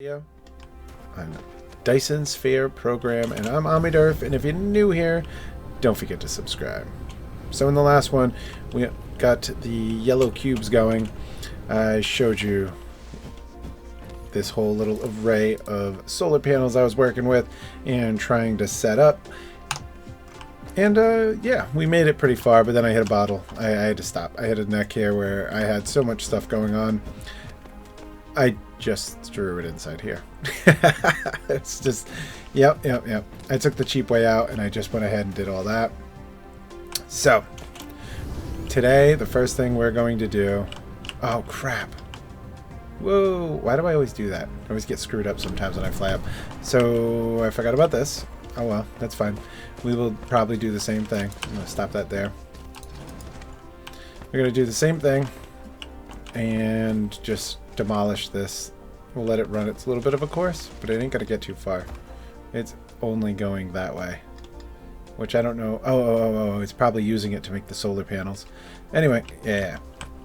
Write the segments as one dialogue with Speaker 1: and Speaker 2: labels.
Speaker 1: video on Dyson Sphere Program, and I'm Omniderf, and if you're new here, don't forget to subscribe. So in the last one, we got the yellow cubes going. I showed you this whole little array of solar panels I was working with and trying to set up. And yeah, we made it pretty far, but then I hit a bottle. I had to stop. I hit a neck here where I had so much stuff going on. I just threw it inside here. It's just, yep. I took the cheap way out and I just went ahead and did all that. So, today, the first thing we're going to do... Oh, crap. Whoa, why do I always do that? I always get screwed up sometimes when I fly up. So, I forgot about this. Oh well, that's fine. We will probably do the same thing. I'm going to stop that there. We're going to do the same thing and just demolish this. We'll let it run its little bit of a course, but it ain't going to get too far. It's only going that way, which I don't know. Oh, it's probably using it to make the solar panels. Anyway, yeah.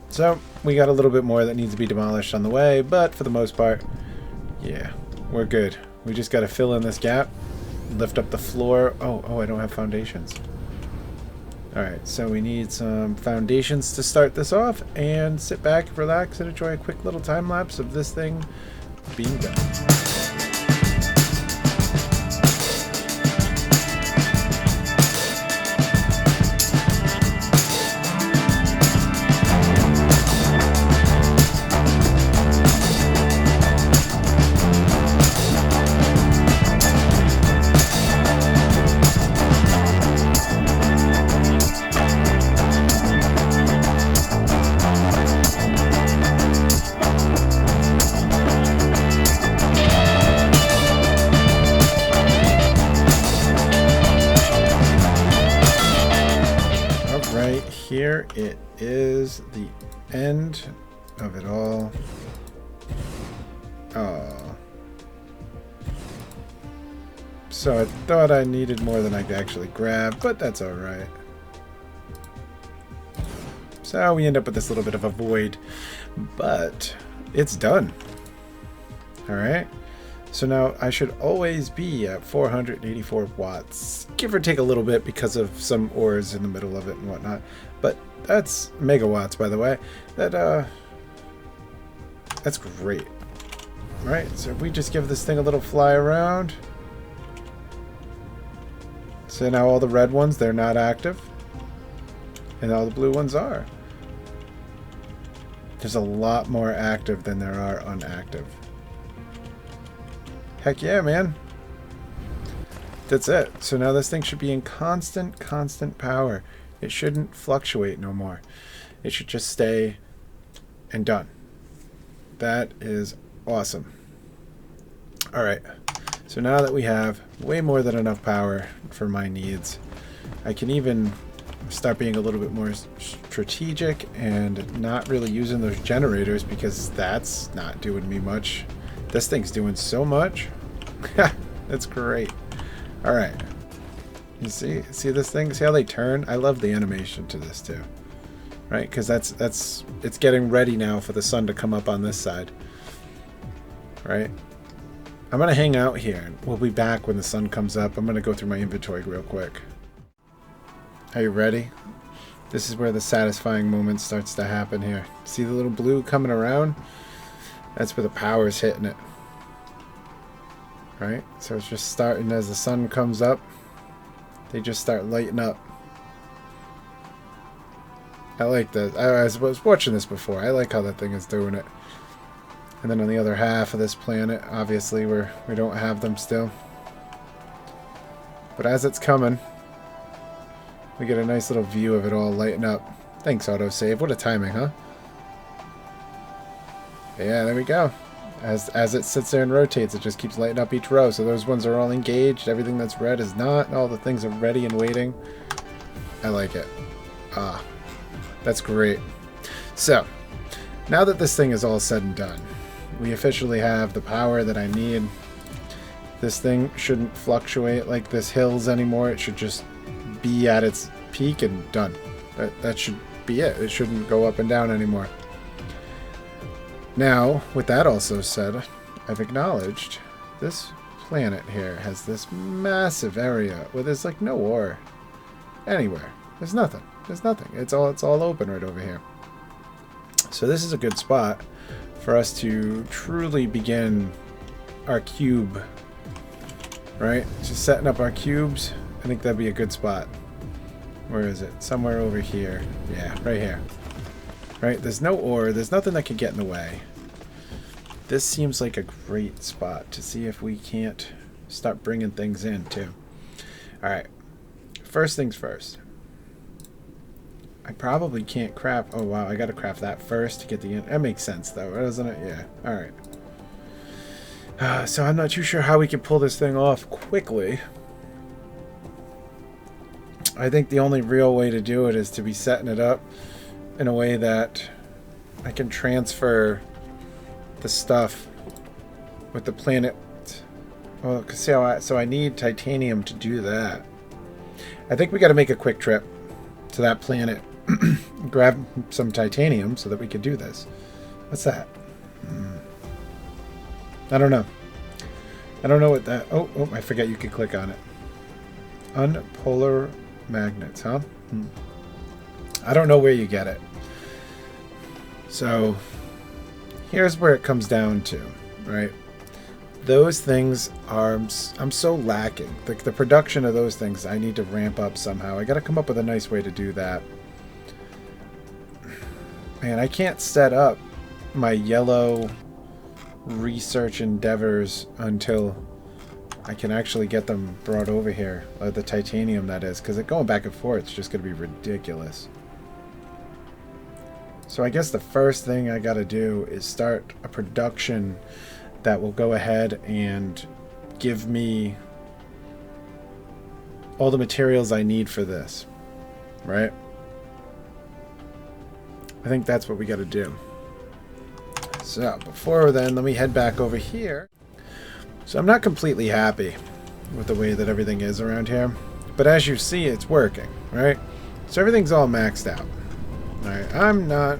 Speaker 1: So we got a little bit more that needs to be demolished on the way, but for the most part, yeah, we're good. We just got to fill in this gap. Lift up the floor. Oh, I don't have foundations. Alright, so we need some foundations to start this off, and sit back, relax, and enjoy a quick little time lapse of this thing being done. Here it is, the end of it all. Oh. So I thought I needed more than I could actually grab, but that's alright. So we end up with this little bit of a void, but it's done. Alright. So now I should always be at 484 watts, give or take a little bit because of some ores in the middle of it and whatnot. But that's megawatts, by the way. That's great. All right, so if we just give this thing a little fly around. So now all the red ones, they're not active. And all the blue ones are. There's a lot more active than there are inactive. Heck yeah, man. That's it. So now this thing should be in constant power. It shouldn't fluctuate no more. It should just stay and done. That is awesome. Alright. So now that we have way more than enough power for my needs, I can even start being a little bit more strategic and not really using those generators because that's not doing me much. This thing's doing so much. That's great. All right. You see this thing? See how they turn? I love the animation to this too. Right? Because it's getting ready now for the sun to come up on this side. Right? I'm gonna hang out here. We'll be back when the sun comes up. I'm gonna go through my inventory real quick. Are you ready? This is where the satisfying moment starts to happen here. See the little blue coming around? That's where the power's hitting it. Right? So it's just starting as the sun comes up. They just start lighting up. I like that. I was watching this before. I like how that thing is doing it. And then on the other half of this planet, obviously we don't have them still. But as it's coming, we get a nice little view of it all lighting up. Thanks, autosave. What a timing, huh? Yeah, there we go. As it sits there and rotates, it just keeps lighting up each row. So those ones are all engaged. Everything that's red is not. All the things are ready and waiting. I like it. Ah, that's great. So, now that this thing is all said and done, we officially have the power that I need. This thing shouldn't fluctuate like this hills anymore. It should just be at its peak and done. That should be it. It shouldn't go up and down anymore. Now, with that also said, I've acknowledged this planet here has this massive area where there's like no ore anywhere. There's nothing. There's nothing. It's all open right over here. So this is a good spot for us to truly begin our cube, right? Just setting up our cubes. I think that'd be a good spot. Where is it? Somewhere over here. Yeah, right here. Right? There's no ore. There's nothing that can get in the way. This seems like a great spot to see if we can't start bringing things in too. Alright. First things first. I probably can't craft... Oh wow, I gotta craft that first to get the... That makes sense though, doesn't it? Yeah. Alright. So I'm not too sure how we can pull this thing off quickly. I think the only real way to do it is to be setting it up in a way that I can transfer the stuff with the planet. Well, see how so I need titanium to do that. I think we got to make a quick trip to that planet, grab some titanium so that we can do this. What's that? I don't know. I don't know what that... Oh, I forget you could click on it. Unpolar magnets, huh? I don't know where you get it. So here's where it comes down to, right? Those things are... I'm so lacking. The production of those things, I need to ramp up somehow. I got to come up with a nice way to do that. Man, I can't set up my yellow research endeavors until I can actually get them brought over here. The titanium, that is. Because going back and forth is just going to be ridiculous. So I guess the first thing I got to do is start a production that will go ahead and give me all the materials I need for this. Right? I think that's what we got to do. So before then, let me head back over here. So I'm not completely happy with the way that everything is around here. But as you see, it's working, right? So everything's all maxed out. Alright, I'm not...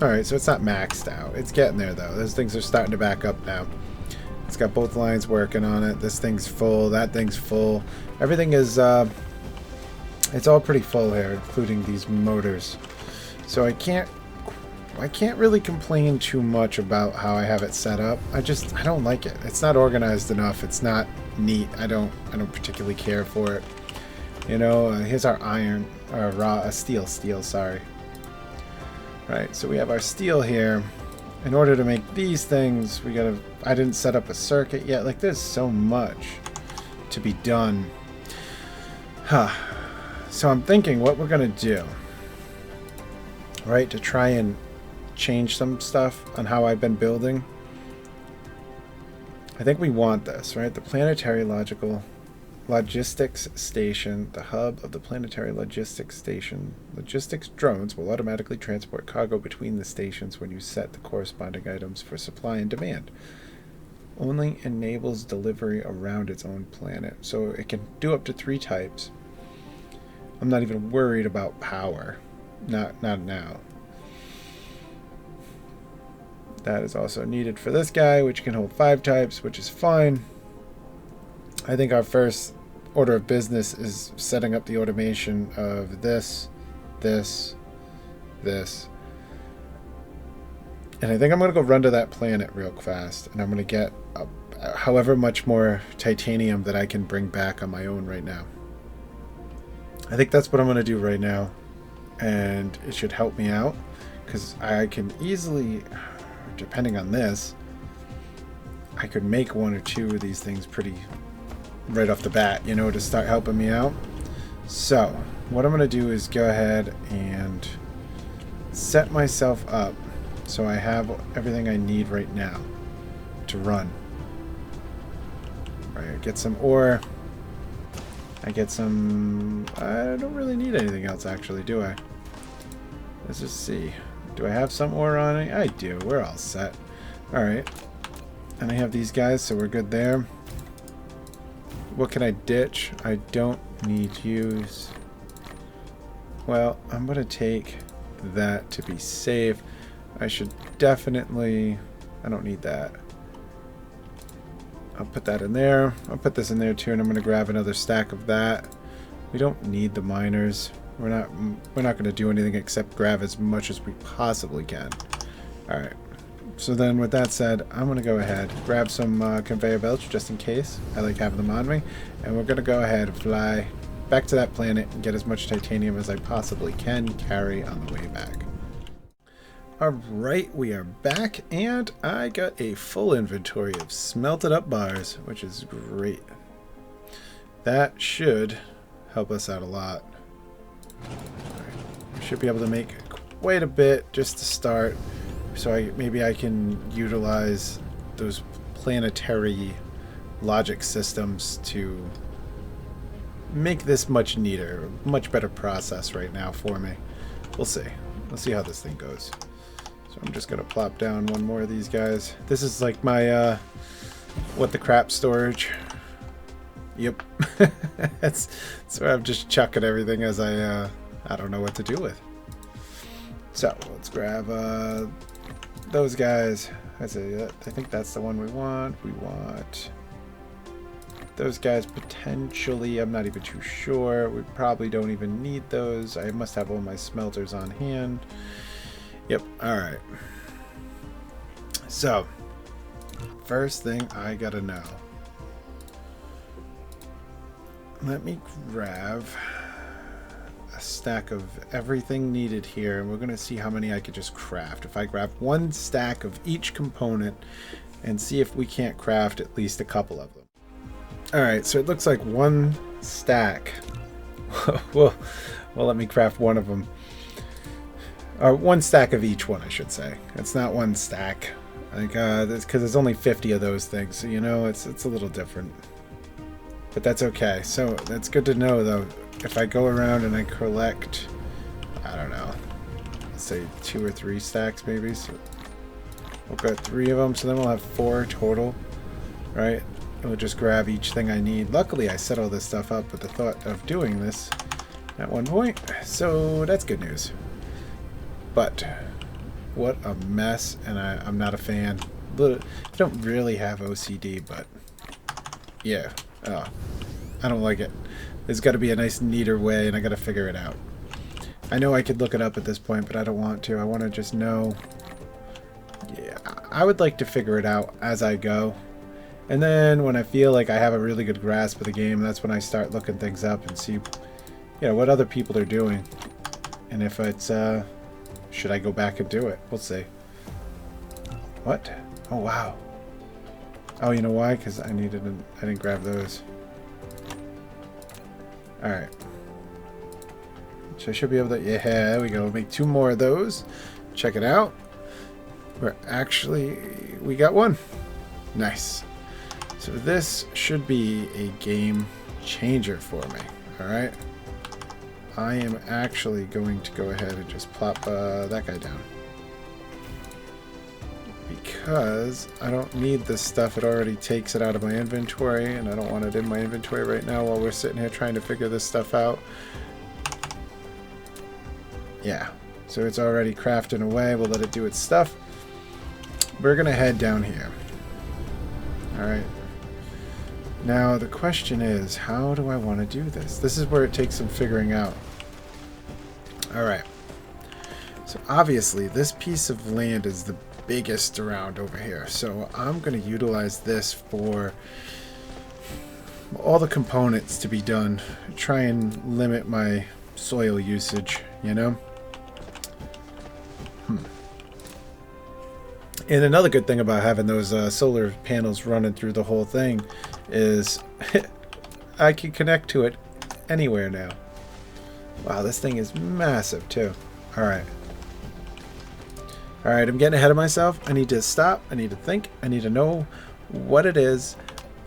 Speaker 1: Alright, so it's not maxed out. It's getting there, though. Those things are starting to back up now. It's got both lines working on it. This thing's full. That thing's full. Everything is... it's all pretty full here, including these motors. So I can't really complain too much about how I have it set up. I don't like it. It's not organized enough. It's not neat. I don't particularly care for it. You know, here's our iron, or steel, sorry. Right, so we have our steel here. In order to make these things, I didn't set up a circuit yet. Like, there's so much to be done. So I'm thinking what we're gonna do, right, to try and change some stuff on how I've been building. I think we want this, right? The planetary logistics station, the hub of the planetary logistics station. Logistics drones will automatically transport cargo between the stations when you set the corresponding items for supply and demand. Only enables delivery around its own planet. So it can do up to 3 types. I'm not even worried about power. Not now. That is also needed for this guy, which can hold 5 types, which is fine. I think our first order of business is setting up the automation of this. And I think I'm going to go run to that planet real fast. And I'm going to get however much more titanium that I can bring back on my own right now. I think that's what I'm going to do right now. And it should help me out. Because I can easily... Depending on this, I could make 1 or 2 of these things pretty right off the bat, you know, to start helping me out. So what I'm going to do is go ahead and set myself up so I have everything I need right now to run. Right, I get some ore. I get some... I don't really need anything else, actually, do I? Let's just see. Do I have some ore on it? I do. We're all set. Alright. And I have these guys, so we're good there. What can I ditch? I don't need to use... Well, I'm going to take that to be safe. I should definitely... I don't need that. I'll put that in there. I'll put this in there too, and I'm going to grab another stack of that. We don't need the miners. We're not going to do anything except grab as much as we possibly can. All right. So then with that said, I'm going to go ahead, grab some conveyor belts just in case. I like having them on me. And we're going to go ahead and fly back to that planet and get as much titanium as I possibly can carry on the way back. Alright, we are back, and I got a full inventory of smelted up bars, which is great. That should help us out a lot. Right. We should be able to make quite a bit just to start, so maybe I can utilize those planetary logic systems to make this much neater, much better process right now for me. We'll see. Let's see how this thing goes. So I'm just going to plop down one more of these guys. This is like my, what the crap storage. Yep. that's where I'm just chucking everything as I don't know what to do with. So let's grab those guys. I think that's the one we want. We want those guys potentially. I'm not even too sure. We probably don't even need those. I must have all my smelters on hand. Yep. All right. So, first thing I gotta know. Let me grab a stack of everything needed here, and we're gonna see how many I could just craft. If I grab one stack of each component and see if we can't craft at least a couple of them. All right. So it looks like one stack. well, let me craft one of them. Or one stack of each one, I should say. It's not one stack. Like, because there's only 50 of those things, so, you know, it's a little different. But that's okay. So that's good to know, though. If I go around and I collect, I don't know, let's say 2 or 3 stacks maybe. So we'll get 3 of them, so then we'll have 4 total, right? And we'll just grab each thing I need. Luckily, I set all this stuff up with the thought of doing this at one point, so that's good news. But what a mess, and I'm not a fan. I don't really have OCD, but yeah, I don't like it. There's got to be a nice, neater way, and I got to figure it out. I know I could look it up at this point, but I don't want to. I want to just know. Yeah, I would like to figure it out as I go. And then when I feel like I have a really good grasp of the game, that's when I start looking things up and see, you know, what other people are doing. And if it's, should I go back and do it? We'll see. What? Oh, wow. Oh, you know why? Because I didn't grab those. Alright. So I should be able to, yeah, there we go. Make 2 more of those. Check it out. We got 1. Nice. So this should be a game changer for me. Alright. I am actually going to go ahead and just plop that guy down. Because I don't need this stuff. It already takes it out of my inventory, and I don't want it in my inventory right now while we're sitting here trying to figure this stuff out. Yeah, so it's already crafting away. We'll let it do its stuff. We're going to head down here. Alright. Now the question is, how do I want to do this? This is where it takes some figuring out. Alright. So obviously this piece of land is the biggest around over here. So I'm going to utilize this for all the components to be done. Try and limit my soil usage, you know? And another good thing about having those solar panels running through the whole thing is I can connect to it anywhere now. Wow, this thing is massive too. Alright. Alright, I'm getting ahead of myself. I need to stop. I need to think. I need to know what it is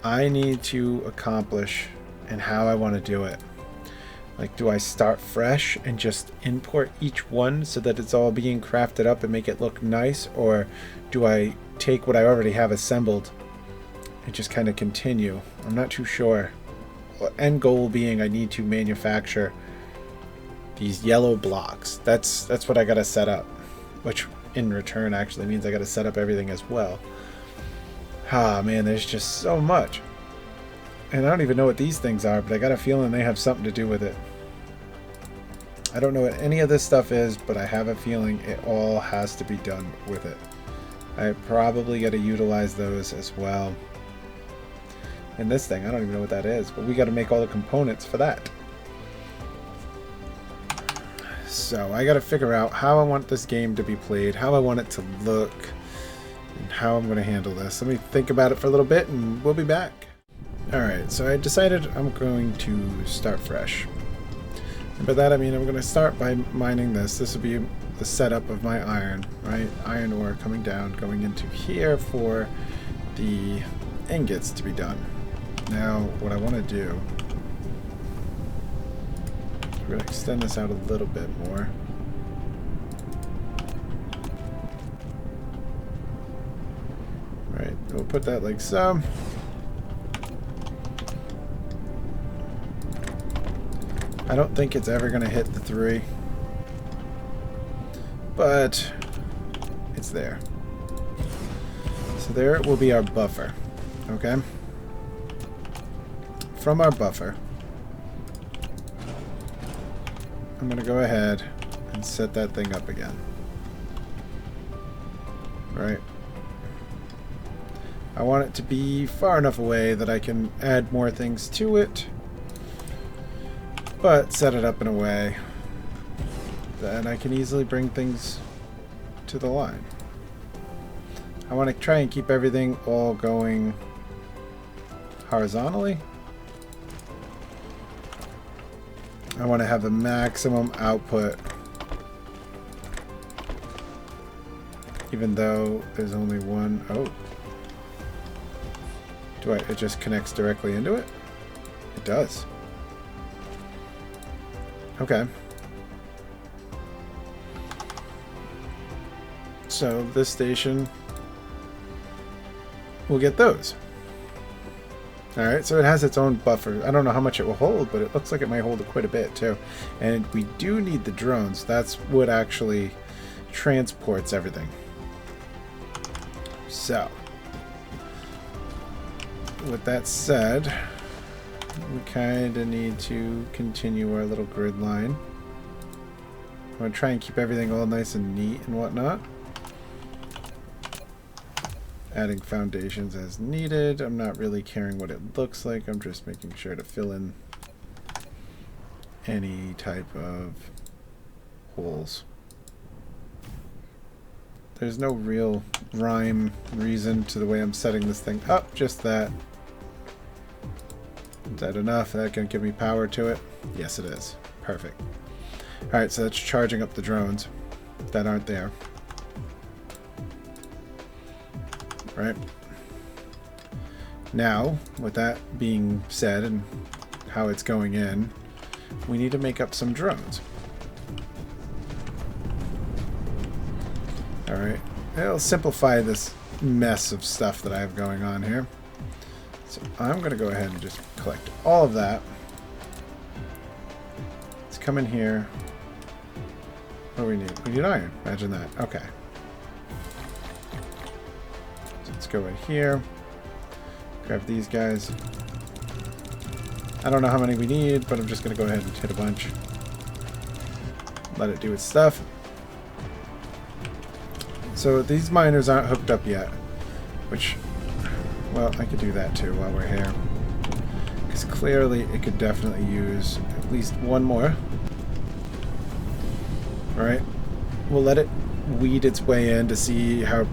Speaker 1: I need to accomplish and how I want to do it. Like, do I start fresh and just import each one so that it's all being crafted up and make it look nice? Or do I take what I already have assembled and just kind of continue? I'm not too sure. End goal being I need to manufacture these yellow blocks. That's what I got to set up, which in return actually means I got to set up everything as well. Ah, man, there's just so much. And I don't even know what these things are, but I got a feeling they have something to do with it. I don't know what any of this stuff is, but I have a feeling it all has to be done with it. I probably got to utilize those as well. And this thing, I don't even know what that is, but we got to make all the components for that. So I got to figure out how I want this game to be played, how I want it to look, and how I'm going to handle this. Let me think about it for a little bit and we'll be back. Alright, so I decided I'm going to start fresh. And by that I mean I'm going to start by mining this. This will be the setup of my iron, right? Iron ore coming down, going into here for the ingots to be done. Now, what I want to do, we're going to extend this out a little bit more. Right, we'll put that like so. I don't think it's ever going to hit the 3, but it's there. So there will be our buffer, okay? From our buffer, I'm going to go ahead and set that thing up again. Right? I want it to be far enough away that I can add more things to it, but set it up in a way that I can easily bring things to the line. I want to try and keep everything all going horizontally. I want to have the maximum output, even though there's only one. Oh. It just connects directly into it? It does. Okay. So this station will get those. Alright, so it has its own buffer. I don't know how much it will hold, but it looks like it might hold quite a bit too. And we do need the drones. That's what actually transports everything. So, with that said, we kind of need to continue our little grid line. I'm going to try and keep everything all nice and neat and whatnot. Adding foundations as needed. I'm not really caring what it looks like. I'm just making sure to fill in any type of holes. There's no real rhyme reason to the way I'm setting this thing up, just that. Is that enough? That can give me power to it? Yes, it is. Perfect. Alright, so that's charging up the drones that aren't there. Right. Now, with that being said and how it's going in, we need to make up some drones. Alright, it'll simplify this mess of stuff that I have going on here. So I'm going to go ahead and just collect all of that. Let's come in here. What do we need? We need iron. Imagine that. Okay. So let's go in here. Grab these guys. I don't know how many we need, but I'm just going to go ahead and hit a bunch. Let it do its stuff. So these miners aren't hooked up yet, which, well, I could do that too while we're here. Because clearly it could definitely use at least one more. Alright, we'll let it weed its way in to see how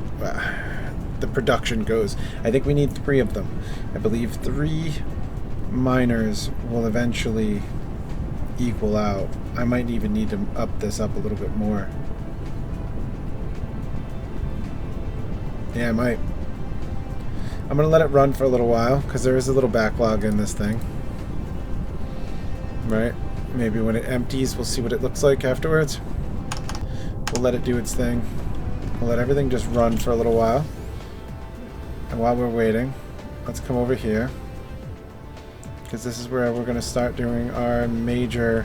Speaker 1: the production goes. I think we need 3 of them. I believe 3 miners will eventually equal out. I might even need to up this up a little bit more. Yeah, I might. I'm going to let it run for a little while because there is a little backlog in this thing. Right? Maybe when it empties, we'll see what it looks like afterwards. We'll let it do its thing. We'll let everything just run for a little while. And while we're waiting, let's come over here. Because this is where we're going to start doing our major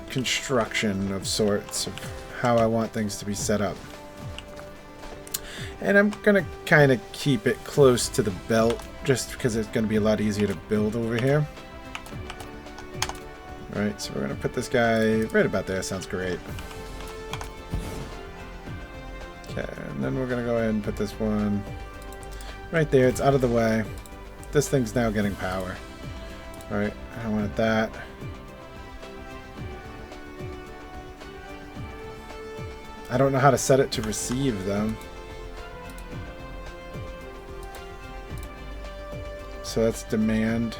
Speaker 1: construction of sorts of how I want things to be set up. And I'm going to kind of keep it close to the belt just because it's going to be a lot easier to build over here. Alright, so we're going to put this guy right about there. Sounds great. Okay, and then we're going to go ahead and put this one right there. It's out of the way. This thing's now getting power. Alright, I want that. I don't know how to set it to receive them. So that's demand.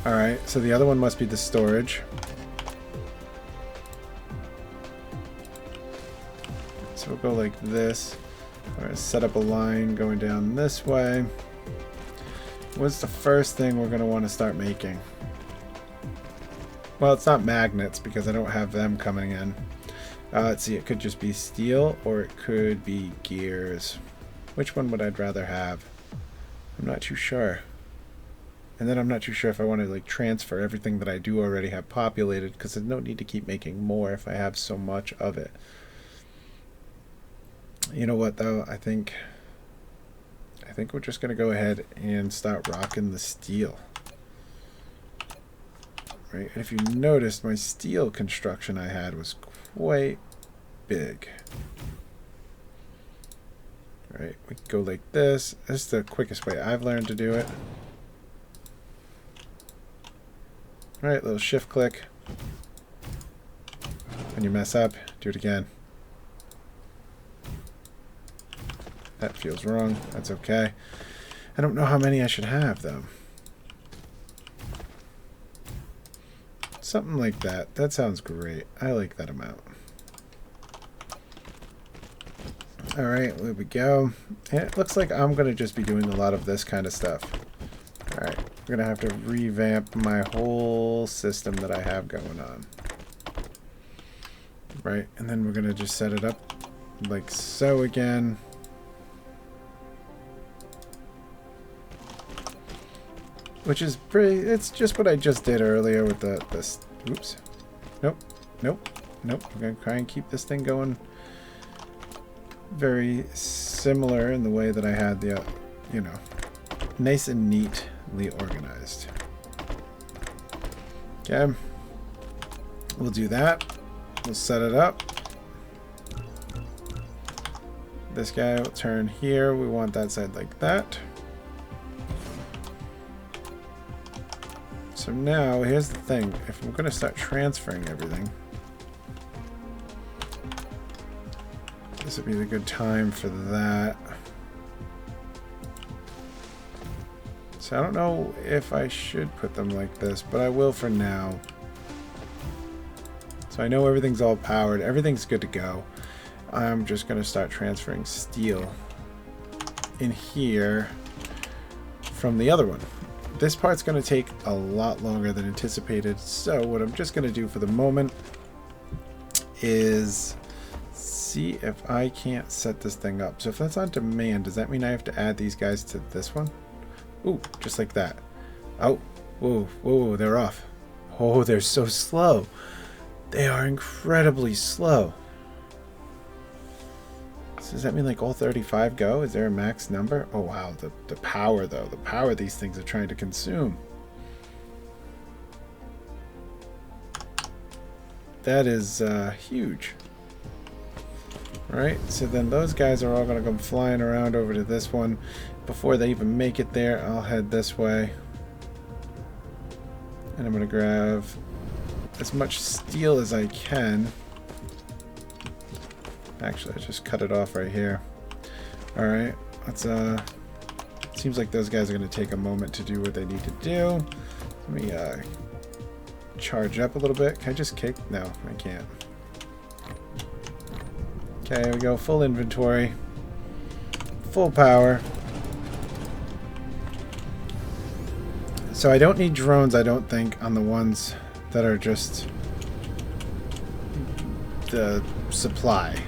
Speaker 1: Alright, so the other one must be the storage. So we'll go like this. We're going to set up a line going down this way. What's the first thing we're going to want to start making? Well, it's not magnets because I don't have them coming in. Let's see, it could just be steel or it could be gears. Which one would I rather have? I'm not too sure. And then I'm not too sure if I want to like transfer everything that I do already have populated, because there's no need to keep making more if I have so much of it. You know what though? I think we're just going to go ahead and start rocking the steel. Right? And if you noticed, my steel construction I had was quite big. Right? We can go like this. This is the quickest way I've learned to do it. Alright, little shift click. When you mess up, do it again. That feels wrong. That's okay. I don't know how many I should have, though. Something like that. That sounds great. I like that amount. Alright, there we go. And it looks like I'm going to just be doing a lot of this kind of stuff. Alright, we're going to have to revamp my whole system that I have going on. Right, and then we're going to just set it up like so again. Which is pretty, it's just what I just did earlier with this. Oops. Nope. Nope. Nope. We're going to try and keep this thing going very similar in the way that I had the, you know, nice and neatly organized. Okay. We'll do that. We'll set it up. This guy will turn here. We want that side like that. So now, here's the thing. If I'm going to start transferring everything, this would be the good time for that. So I don't know if I should put them like this, but I will for now. So I know everything's all powered. Everything's good to go. I'm just going to start transferring steel in here from the other one. This part's going to take a lot longer than anticipated, so what I'm just going to do for the moment is see if I can't set this thing up. So if that's on demand, does that mean I have to add these guys to this one? Ooh, just like that. Oh, whoa, whoa, they're off. Oh, they're so slow. They are incredibly slow. So does that mean like all 35 go? Is there a max number? Oh wow, the power though. The power these things are trying to consume. That is huge. Alright, so then those guys are all going to come flying around over to this one. Before they even make it there, I'll head this way. And I'm going to grab as much steel as I can. Actually, I just cut it off right here. Alright, let's seems like those guys are going to take a moment to do what they need to do. Let me charge up a little bit. Can I just kick? No, I can't. Okay, here we go. Full inventory. Full power. So I don't need drones, I don't think, on the ones that are just the supply.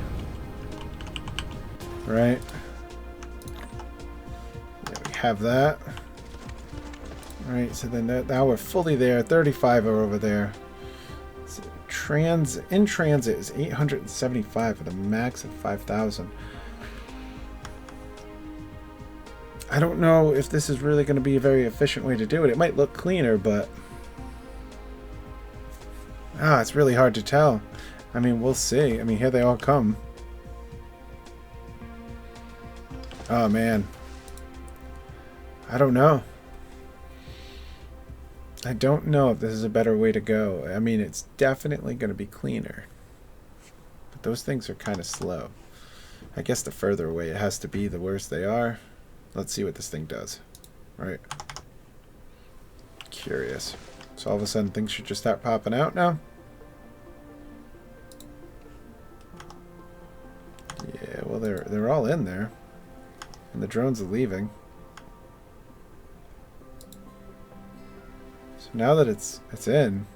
Speaker 1: Right? Yeah, we have that. Alright, so then now we're fully there. 35 are over there. So in transit is 875 with a max of 5,000. I don't know if this is really going to be a very efficient way to do it. It might look cleaner, but it's really hard to tell. I mean, we'll see. I mean, here they all come. Oh, man. I don't know. I don't know if this is a better way to go. I mean, it's definitely going to be cleaner. But those things are kind of slow. I guess the further away it has to be, the worse they are. Let's see what this thing does. Right. Curious. So all of a sudden things should just start popping out now? Yeah, well they're all in there. And the drones are leaving. So now that it's in,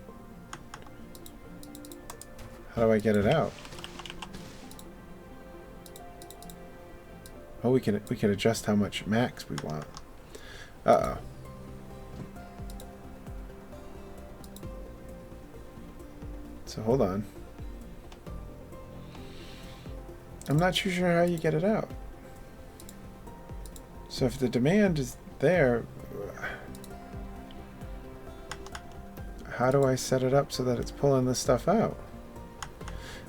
Speaker 1: how do I get it out? Oh, we can adjust how much max we want. Uh-oh. So hold on. I'm not too sure how you get it out. So if the demand is there, how do I set it up so that it's pulling this stuff out?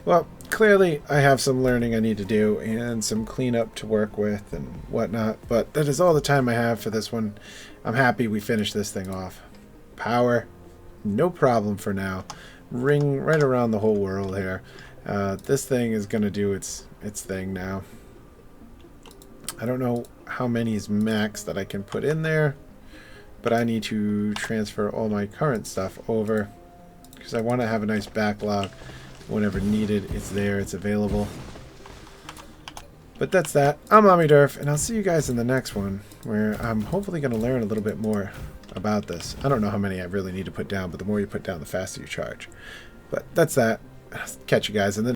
Speaker 1: Well, clearly I have some learning I need to do and some cleanup to work with and whatnot, but that is all the time I have for this one. I'm happy we finished this thing off. Power, no problem for now. Ring right around the whole world here. This thing is going to do its thing now. I don't know how many is max that I can put in there, but I need to transfer all my current stuff over because I want to have a nice backlog. Whenever needed, it's there, it's available. But that's that. I'm Omniderf, and I'll see you guys in the next one, where I'm hopefully going to learn a little bit more about this. I don't know how many I really need to put down, but the more you put down, the faster you charge. But that's that. I'll catch you guys in the next